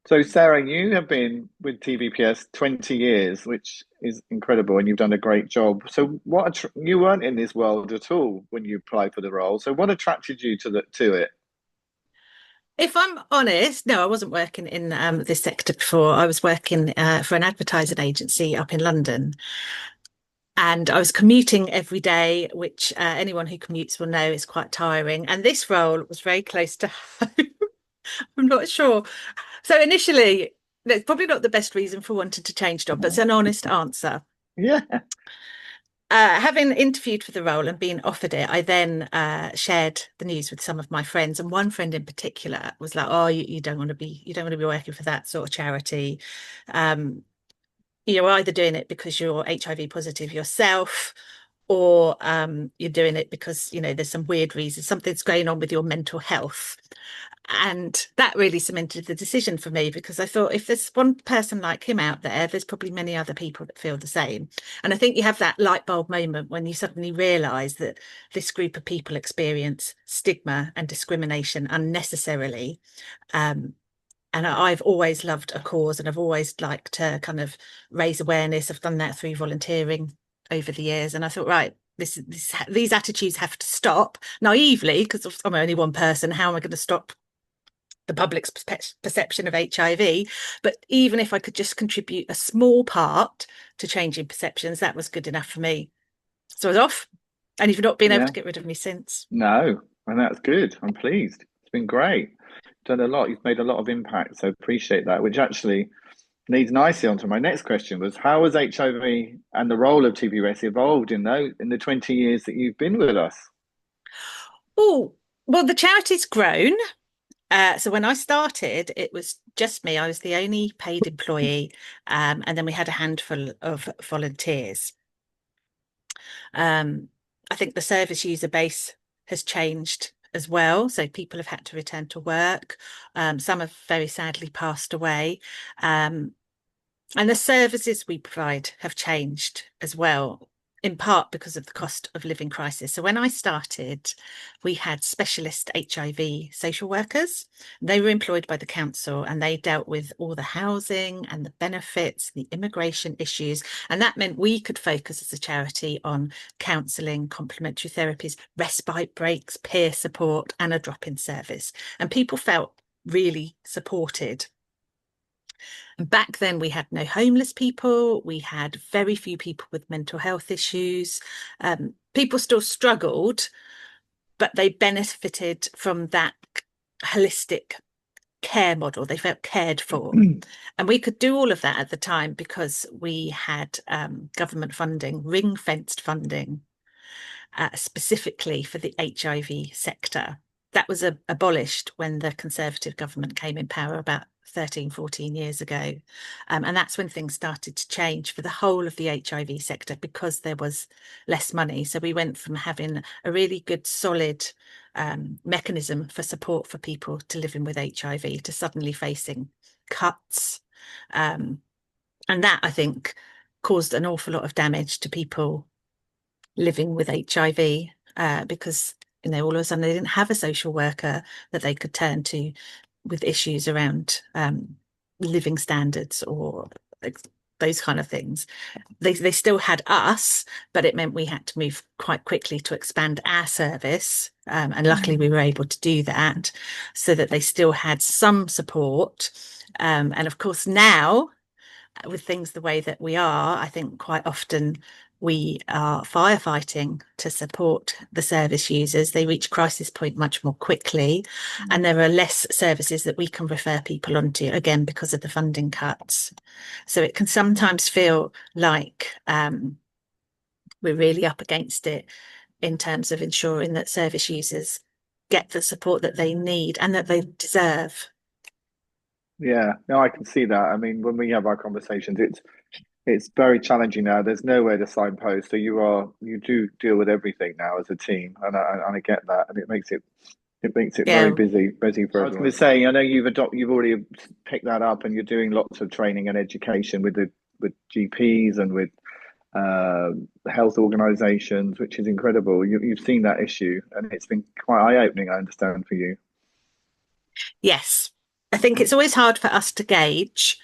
So, Sarah, you have been with TVPS 20 years, which is incredible, and you've done a great job. So, you weren't in this world at all when you applied for the role. So, what attracted you to it? If I'm honest, no, I wasn't working in this sector before. I was working for an advertising agency up in London, and I was commuting every day, which anyone who commutes will know is quite tiring. And this role was very close to home. I'm not sure. So initially, that's probably not the best reason for wanting to change job, but it's an honest answer. Yeah, Having interviewed for the role and being offered it, I then shared the news with some of my friends, and one friend in particular was like, "Oh, you don't want to be working for that sort of charity. Um, you're either doing it because you're HIV positive yourself, or you're doing it because there's some weird reason, something's going on with your mental health." And that really cemented the decision for me because I thought if there's one person like him out there, there's probably many other people that feel the same. And I think you have that light bulb moment when you suddenly realize that this group of people experience stigma and discrimination unnecessarily. Um, and I've always loved a cause and I've always liked to kind of raise awareness. I've done that through volunteering over the years. And I thought, right, these attitudes have to stop naively because I'm only one person. How am I going to stop the public's perception of HIV? But even if I could just contribute a small part to changing perceptions, that was good enough for me. So I was off, and you've not been able yeah, to get rid of me since. no, and that's good. I'm pleased. It's been great. Done a lot. You've made a lot of impact, so appreciate that. Which actually leads nicely onto my next question: was how has HIV and the role of TPS evolved in the 20 years that you've been with us? Oh, well, the charity's grown. So when I started, it was just me. I was the only paid employee, and then we had a handful of volunteers. Um, I think the service user base has changed as well. So people have had to return to work. Some have very sadly passed away. Um, and the services we provide have changed as well, in part because of the cost of living crisis. So when I started, we had specialist HIV social workers. They were employed by the council and they dealt with all the housing and the benefits, the immigration issues. And that meant we could focus as a charity on counselling, complementary therapies, respite breaks, peer support, and a drop-in service. And people felt really supported. Back then, we had no homeless people. We had very few people with mental health issues. People still struggled, but they benefited from that holistic care model. They felt cared for. And we could do all of that at the time because we had government funding, ring-fenced funding, specifically for the HIV sector. That was abolished when the Conservative government came in power about 13, 14 years ago. And that's when things started to change for the whole of the HIV sector because there was less money. So we went from having a really good, solid mechanism for support for people to living with HIV to suddenly facing cuts. Um, and that, I think, caused an awful lot of damage to people living with HIV because all of a sudden they didn't have a social worker that they could turn to with issues around living standards or those kind of things. They still had us, but it meant we had to move quite quickly to expand our service. And luckily we were able to do that so that they still had some support. And of course, now with things the way that we are, I think quite often we are firefighting to support the service users. They reach crisis point much more quickly, and there are less services that we can refer people onto, again, because of the funding cuts. So it can sometimes feel like we're really up against it in terms of ensuring that service users get the support that they need and that they deserve. Yeah, no, I can see that. I mean, when we have our conversations, it's very challenging now. There's nowhere to signpost, so you do deal with everything now as a team, and I get that, and it makes it very Yeah. busy for everyone. I was going to say, I know you've already picked that up, and you're doing lots of training and education with GPs and with uh, health organisations, which is incredible. You've seen that issue, and it's been quite eye-opening, I understand, for you. Yes. I think it's always hard for us to gauge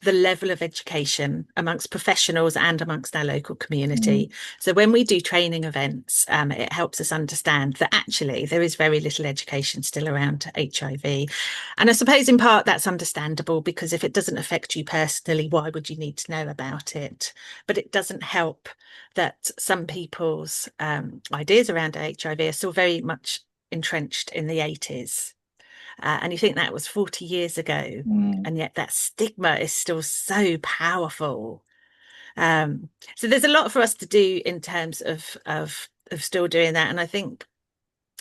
the level of education amongst professionals and amongst our local Mm, community. So when we do training events, it helps us understand that actually there is very little education still around HIV. And I suppose in part that's understandable, because if it doesn't affect you personally, why would you need to know about it? But it doesn't help that some people's ideas around HIV are still very much entrenched in the 80s. And you think that was 40 years ago, mm, and yet that stigma is still so powerful. So there's a lot for us to do in terms of still doing that. And I think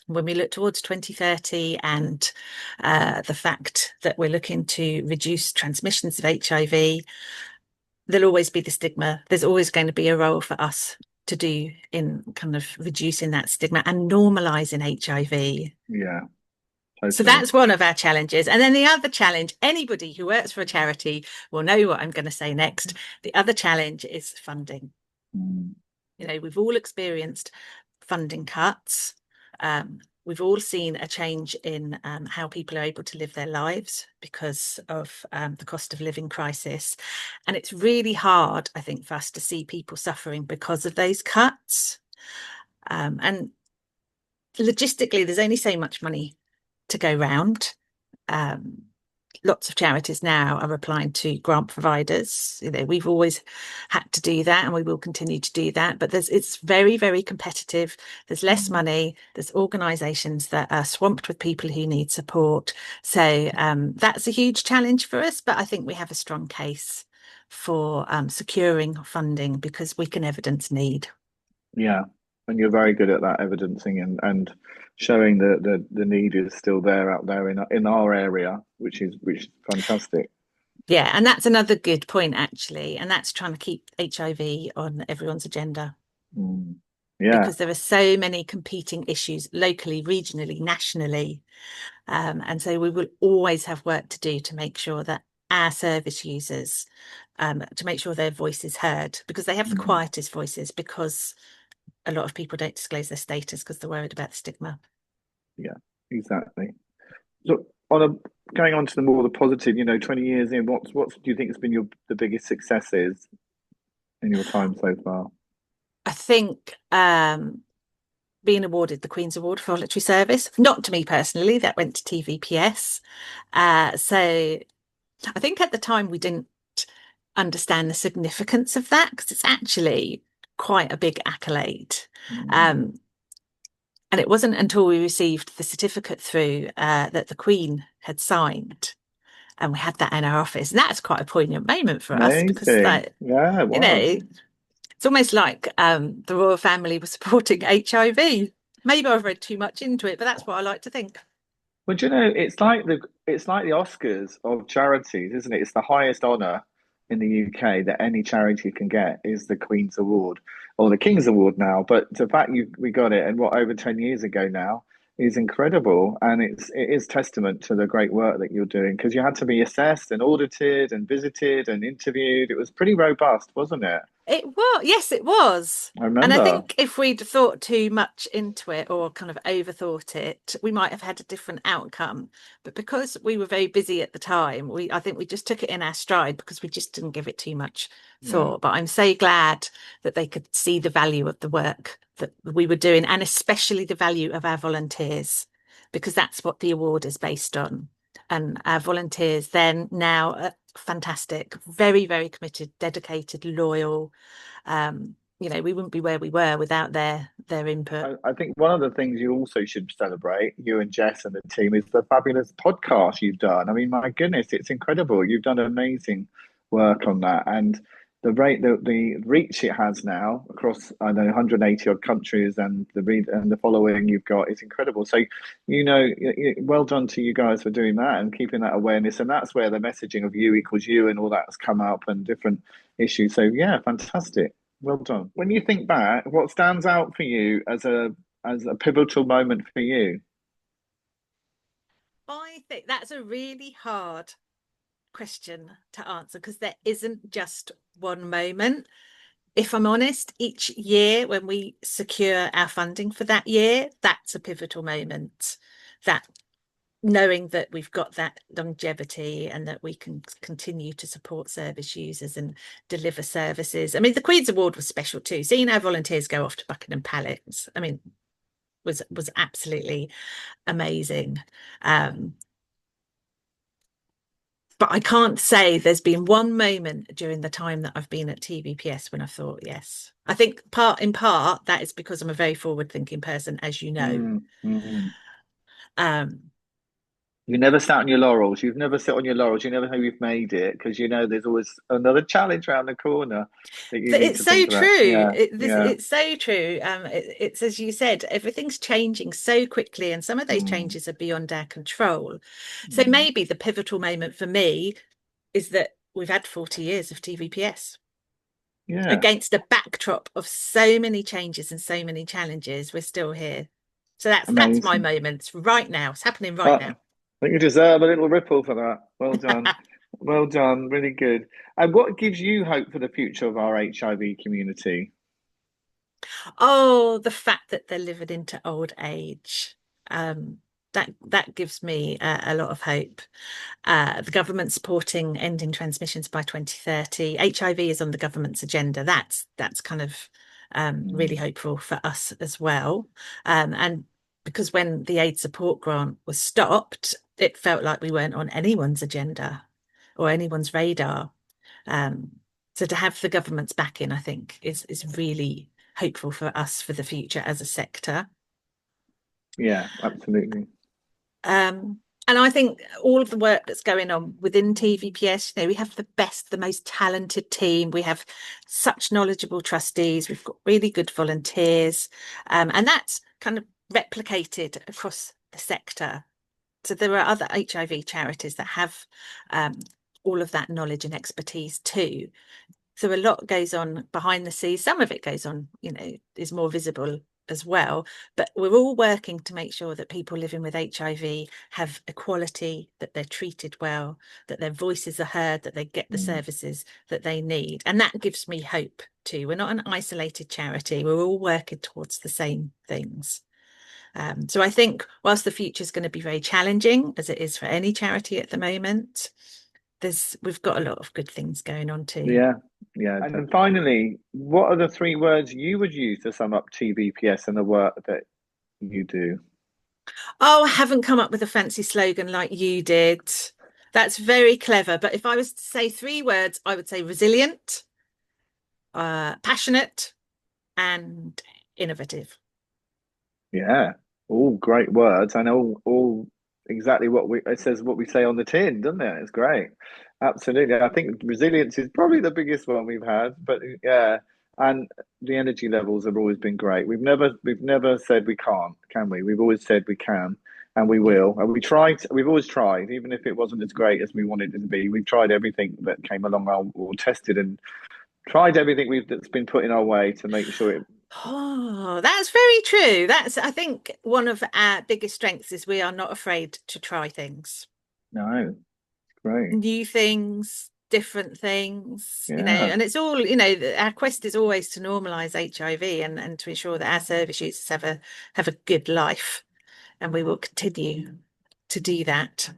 when we look towards 2030 and the fact that we're looking to reduce transmissions of HIV, there'll always be the stigma. There's always going to be a role for us to do in kind of reducing that stigma and normalizing HIV. yeah, So totally. that's one of our challenges. And then the other challenge, anybody who works for a charity will know what I'm going to say next. The other challenge is funding. Mm, We've all experienced funding cuts. We've all seen a change in how people are able to live their lives because of the cost of living crisis. And it's really hard, I think, for us to see people suffering because of those cuts. And logistically, there's only so much money to go round. Um, Lots of charities now are applying to grant providers. We've always had to do that, and we will continue to do that. But it's very, very competitive. There's less mm. money. There's organisations that are swamped with people who need support. So that's a huge challenge for us. But I think we have a strong case for securing funding because we can evidence need. Yeah, and you're very good at that evidencing and showing that the need is still there out there in our area, which is fantastic. Yeah, and that's another good point, actually. And that's trying to keep HIV on everyone's agenda, Mm. Yeah, because there are so many competing issues locally, regionally, nationally. And so we will always have work to do to make sure that our service users, to make sure their voice is heard, because they have the mm. quietest voices, because a lot of people don't disclose their status because they're worried about the stigma. Yeah, exactly. So on a going on to the more the positive, 20 years in, what do you think has been the biggest successes in your time so far? I think being awarded the Queen's Award for Voluntary Service, not to me personally, that went to TVPS. So I think at the time we didn't understand the significance of that, because it's actually quite a big accolade. Mm. Um, and it wasn't until we received the certificate through that the Queen had signed, and we had that in our office. And that's quite a poignant moment for us, because Amazing. that, Yeah, it you know, was. it's almost like the royal family was supporting HIV. Maybe I've read too much into it, but that's what I like to think. Well, do you know, it's like the Oscars of charities, isn't it? It's the highest honour in the UK that any charity can get is the Queen's Award or the King's Award now. But the fact we got it and what over 10 years ago now is incredible. And it is testament to the great work that you're doing, because you had to be assessed and audited and visited and interviewed. It was pretty robust, wasn't it? It was, yes, it was. I And I remember. think if we'd thought too much into it or kind of overthought it, we might have had a different outcome. But because we were very busy at the time, I think we just took it in our stride, because we just didn't give it too much Yeah. thought. But I'm so glad that they could see the value of the work that we were doing, and especially the value of our volunteers, because that's what the award is based on. And our volunteers then now are fantastic, very, very committed, dedicated, loyal. We wouldn't be where we were without their input. I think one of the things you also should celebrate, you and Jess and the team, is the fabulous podcast you've done. I mean, my goodness, it's incredible. You've done amazing work on that, and the reach it has now across, I know, 180 odd countries, and the following you've got is incredible. So, well done to you guys for doing that and keeping that awareness. And that's where the messaging of you equals you and all that's come up, and different issues. So yeah, fantastic. Well done. When you think back, what stands out for you as a pivotal moment for you? I think that's a really hard question to answer, because there isn't just one moment. If I'm honest, each year when we secure our funding for that year, that's a pivotal moment. That knowing that we've got that longevity and that we can continue to support service users and deliver services. I mean, the Queen's Award was special too. Seeing our volunteers go off to Buckingham Palace, I mean, was absolutely amazing. But I can't say there's been one moment during the time that I've been at TVPS when I thought, yes. I think in part that is because I'm a very forward-thinking person, as you know. Mm. Um, You never sat on your laurels. You've never sit on your laurels. You never know you've made it because you know there's always another challenge around the corner that you need it's to so think about. true. Yeah, yeah. It's so true. It's as you said, everything's changing so quickly, and some of those Mm, changes are beyond our control. So mm. maybe the pivotal moment for me is that we've had 40 years of TVPS Yeah, against a backdrop of so many changes and so many challenges. We're still here. So that's my amazing. moment right now. It's happening right I now. think you deserve a little ripple for that. Well done. Well done. Really good. And what gives you hope for the future of our HIV community? Oh, the fact that they're living into old age. Um, that gives me a lot of hope. The government supporting ending transmissions by 2030. HIV is on the government's agenda. That's kind of really Mm, hopeful for us as well. And because when the aid support grant was stopped, it felt like we weren't on anyone's agenda or anyone's radar. Um, so to have the government's backing, I think, is really hopeful for us for the future as a sector. yeah, absolutely. And I think all of the work that's going on within TVPS, we have the best, the most talented team. We have such knowledgeable trustees. We've got really good volunteers, and that's kind of replicated across the sector. So there are other HIV charities that have um, all of that knowledge and expertise too. So a lot goes on behind the scenes. Some of it goes on, is more visible as well. But we're all working to make sure that people living with HIV have equality, that they're treated well, that their voices are heard, that they get the Mm, services that they need. And that gives me hope too. We're not an isolated charity. We're all working towards the same things. So I think whilst the future is going to be very challenging, as it is for any charity at the moment, we've got a lot of good things going on too. yeah, yeah. And then finally, what are the three words you would use to sum up TVPS and the work that you do? Oh, I haven't come up with a fancy slogan like you did. That's very clever. But if I was to say three words, I would say resilient, passionate, and innovative. Yeah, all great words and all exactly what it says what we say on the tin, doesn't it? It's great. Absolutely. I think resilience is probably the biggest one we've had, but yeah, and the energy levels have always been great. We've never said we can't, can we? We've always said we can and we Yeah. will. And we've always tried, even if it wasn't as great as we wanted it to be. We've tried everything that came along or tested and tried everything that's been put in our way to make sure it. Oh, that's very true. I think, one of our biggest strengths is we are not afraid to try things, No, great. new things, different things, Yeah. and it's all, our quest is always to normalize HIV and to ensure that our service users have a good life. And we will continue to do that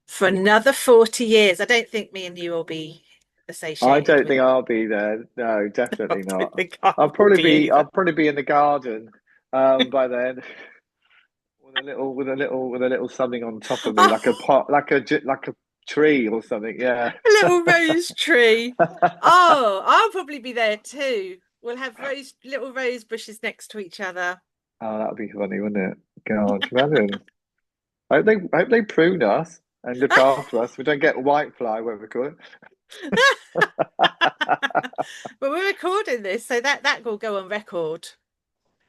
for another 40 years. I don't think me and you will be I associated don't with. think I'll be there. No, I definitely don't not. think I I'll will probably be be I'll either. probably be in the garden by then with a little something on top of me like a Oh, pot like a tree or something. Yeah. a little rose tree. Oh, I'll probably be there too. We'll have little rose bushes next to each other. Oh, that would be funny, wouldn't it? God, imagine. I hope they prune us and look after us. We don't get white fly, whatever we call But we're recording this, so that will go on record.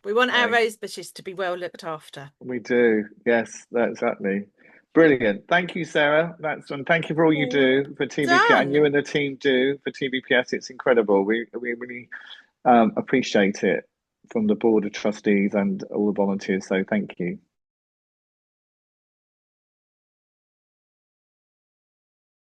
We want our it. rose bushes to be well looked after. We do. Yes, that's exactly. Brilliant. Thank you, Sarah. And thank you for all you Well do for TVPS and you done. and the team do for TVPS. It's incredible. We really appreciate it from the board of trustees and all the volunteers. So thank you.